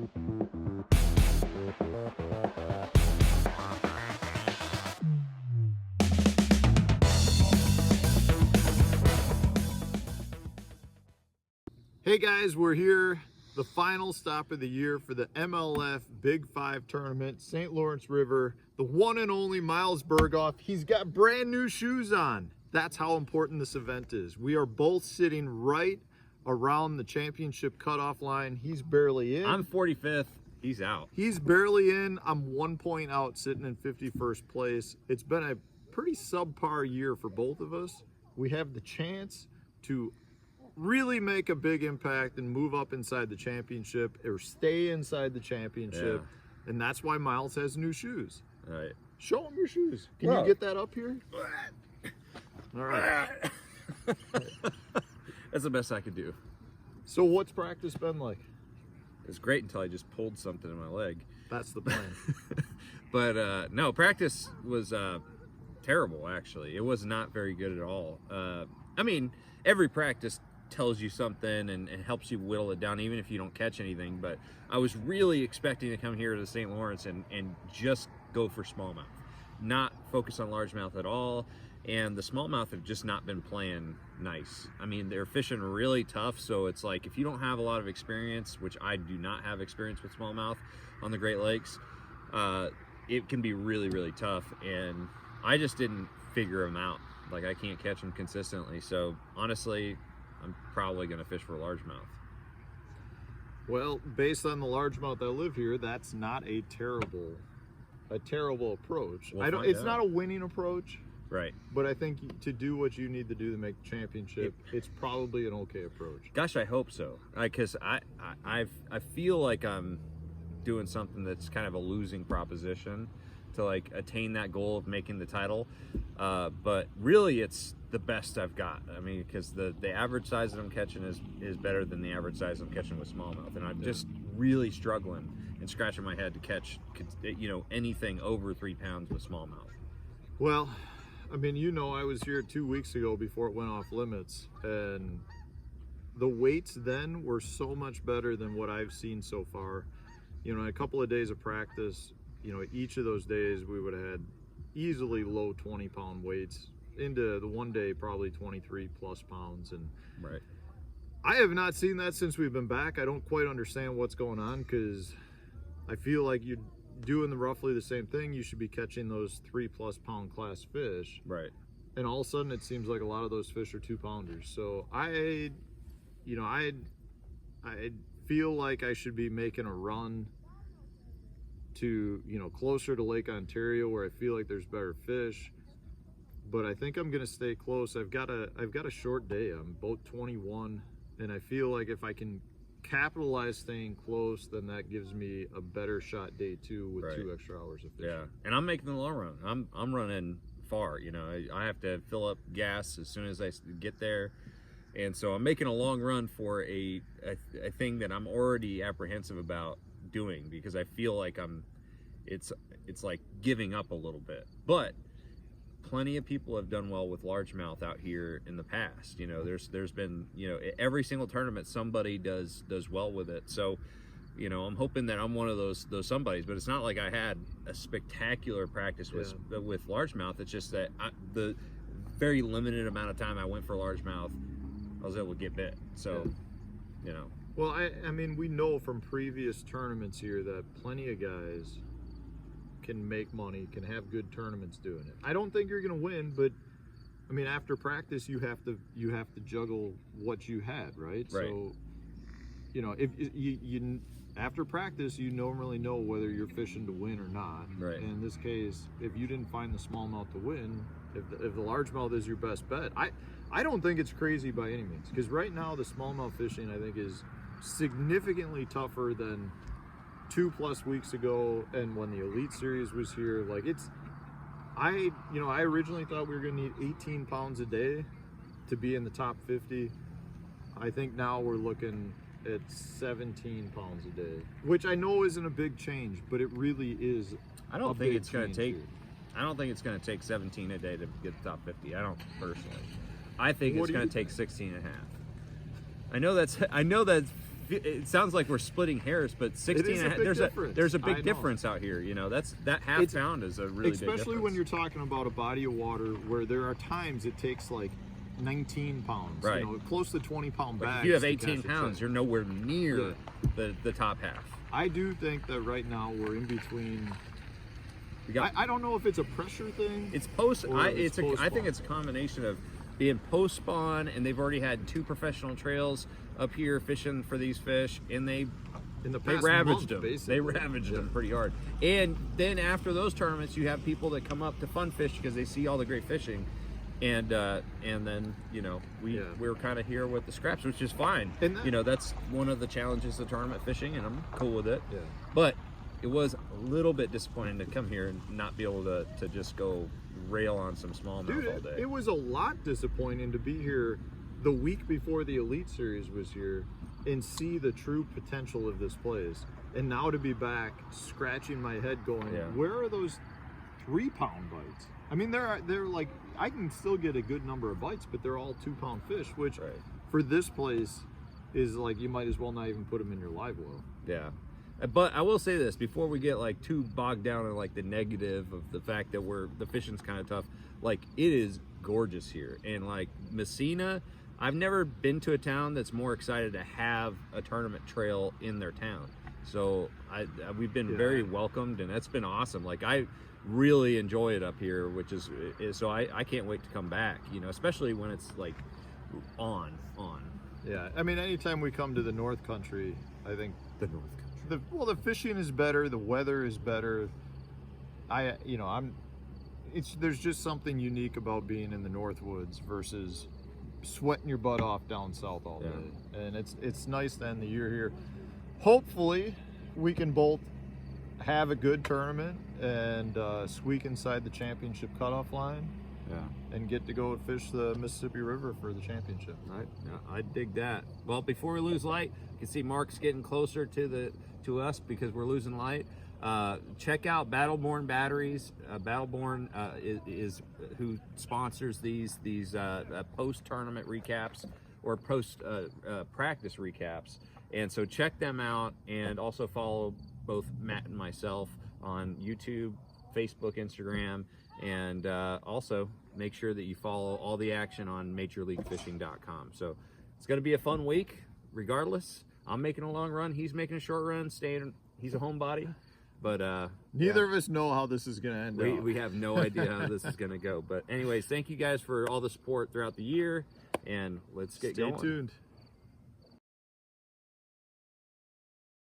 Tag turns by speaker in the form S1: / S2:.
S1: Hey guys, we're here, the final stop of the year for the MLF Big 5 tournament, St. Lawrence River, the one and only Miles Berghoff. He's got brand new shoes on. That's how important this event is. We are both sitting right around the championship cutoff line. He's barely in.
S2: I'm 45th. He's out.
S1: He's barely in. I'm 1 point out, sitting in 51st place. It's been a pretty subpar year for both of us. We have the chance to really make a big impact and move up inside the championship or stay inside the championship. Yeah. And that's why Miles has new shoes.
S2: Right.
S1: Show him your shoes. Can you get that up here? All right.
S2: That's the best I could do.
S1: So what's practice been like?
S2: It's great until I just pulled something in my leg.
S1: That's the plan.
S2: But no, practice was terrible, actually. It was not very good at all. I mean, every practice tells you something and helps you whittle it down, even if you don't catch anything. But I was really expecting to come here to the St. Lawrence and just go for smallmouth, not focus on largemouth at all. And the smallmouth have just not been playing nice. I mean, they're fishing really tough, so it's like if you don't have a lot of experience, which I do not have experience with smallmouth on the Great Lakes, it can be really, really tough. And I just didn't figure them out. Like, I can't catch them consistently. So honestly, I'm probably going to fish for largemouth.
S1: Well, based on the largemouth that live here, that's not a terrible approach. It's not a winning approach.
S2: Right.
S1: But I think to do what you need to do to make the championship, it's probably an okay approach.
S2: Gosh, I hope so. Because I feel like I'm doing something that's kind of a losing proposition to like attain that goal of making the title. But really it's the best I've got. I mean, because the average size that I'm catching is better than the average size I'm catching with smallmouth. And I'm just really struggling and scratching my head to catch, you know, anything over 3 pounds with smallmouth.
S1: Well, I mean, you know, I was here 2 weeks ago before it went off limits, and the weights then were so much better than what I've seen so far. You know, in a couple of days of practice, you know, each of those days we would have had easily low 20-pound weights, into the one day probably 23 plus pounds. And
S2: right,
S1: I have not seen that since we've been back. I don't quite understand what's going on, because I feel like you're doing roughly the same thing. You should be catching those 3+ pound class fish,
S2: right?
S1: And all of a sudden it seems like a lot of those fish are 2-pounders. So I feel like I should be making a run to, you know, closer to Lake Ontario where I feel like there's better fish. But I think I'm gonna stay close. I've got a short day. I'm boat 21, and I feel like if I can capitalize staying close, then that gives me a better shot day 2 with 2 extra hours of fishing.
S2: Yeah, and I'm making the long run. I'm running far. You know, I have to fill up gas as soon as I get there, and so I'm making a long run for a thing that I'm already apprehensive about doing, because I feel like it's like giving up a little bit. But plenty of people have done well with largemouth out here in the past. You know, there's been, you know, every single tournament somebody does well with it. So, you know, I'm hoping that I'm one of those somebodies. But it's not like I had a spectacular practice with largemouth. It's just that the very limited amount of time I went for largemouth, I was able to get bit. So, you know.
S1: Well, I mean, we know from previous tournaments here that plenty of guys can make money, can have good tournaments doing it. I don't think you're going to win, but I mean, after practice, you have to juggle what you had, right? So, you know, if you after practice, you normally know whether you're fishing to win or not.
S2: Right.
S1: And in this case, if you didn't find the smallmouth to win, if the largemouth is your best bet, I don't think it's crazy by any means, because right now the smallmouth fishing, I think, is significantly tougher than 2+ weeks ago, and when the Elite Series was here. Like, I originally thought we were gonna need 18 pounds a day to be in the top 50. I think now we're looking at 17 pounds a day, which I know isn't a big change, but it really is.
S2: I don't think it's gonna take 17 a day to get the top 50. I don't personally. I think it's gonna take 16 and a half. I know that it sounds like we're splitting hairs, but 16.
S1: It is a big difference.
S2: There's a
S1: I
S2: big
S1: know.
S2: difference out here. You know, that half pound is a really big difference.
S1: Especially when you're talking about a body of water where there are times it takes like 19 pounds,
S2: Right.
S1: you know, close to 20-pound
S2: Like
S1: bags.
S2: if you have
S1: to
S2: 18
S1: catch a
S2: pounds,
S1: fish.
S2: you're nowhere near the top half.
S1: I do think that right now we're in between.
S2: We got,
S1: I don't know if it's a pressure thing.
S2: it's post.
S1: or
S2: I
S1: it's
S2: think
S1: post-spawn.
S2: it's a combination of being post spawn, and they've already had 2 professional trails up here fishing for these fish, and they
S1: in the
S2: They
S1: past
S2: ravaged
S1: month,
S2: them.
S1: basically.
S2: They ravaged them pretty hard. And then after those tournaments, you have people that come up to fun fish because they see all the great fishing, and then you know we're kind of here with the scraps, which is fine.
S1: And that-
S2: you know, that's one of the challenges of tournament fishing, and I'm cool with it.
S1: Yeah.
S2: But it was a little bit disappointing to come here and not be able to just go rail on some smallmouth
S1: Dude,
S2: all day.
S1: it was a lot disappointing to be here the week before the Elite Series was here and see the true potential of this place. And now to be back scratching my head going, where are those 3-pound bites? I mean, they're like, I can still get a good number of bites, but they're all 2-pound fish, which for this place is like, you might as well not even put them in your live well.
S2: Yeah. But I will say this before we get like too bogged down in like the negative of the fact that the fishing's kind of tough. Like, it is gorgeous here, and like Messina, I've never been to a town that's more excited to have a tournament trail in their town. So we've been very welcomed, and that's been awesome. Like, I really enjoy it up here, which is so I can't wait to come back. You know, especially when it's like on.
S1: Yeah, I mean, anytime we come to the North Country, I think
S2: The North Country.
S1: the fishing is better, the weather is better. There's just something unique about being in the North Woods versus sweating your butt off down south all day. And it's nice to end the year here. Hopefully we can both have a good tournament and squeak inside the championship cutoff line. And get to go fish the Mississippi River for the championship.
S2: I dig that. Well, before we lose light, you can see Mark's getting closer to us because we're losing light. Check out Battleborn Batteries. Battleborn is who sponsors these post-tournament recaps or post-practice recaps. And so check them out, and also follow both Matt and myself on YouTube, Facebook, Instagram, and also make sure that you follow all the action on MajorLeagueFishing.com. So it's going to be a fun week regardless. I'm making a long run, he's making a short run, he's a homebody, but
S1: neither of us know how this is going to end.
S2: We have no idea how this is going to go. But anyways, thank you guys for all the support throughout the year, and let's get going.
S1: Stay tuned.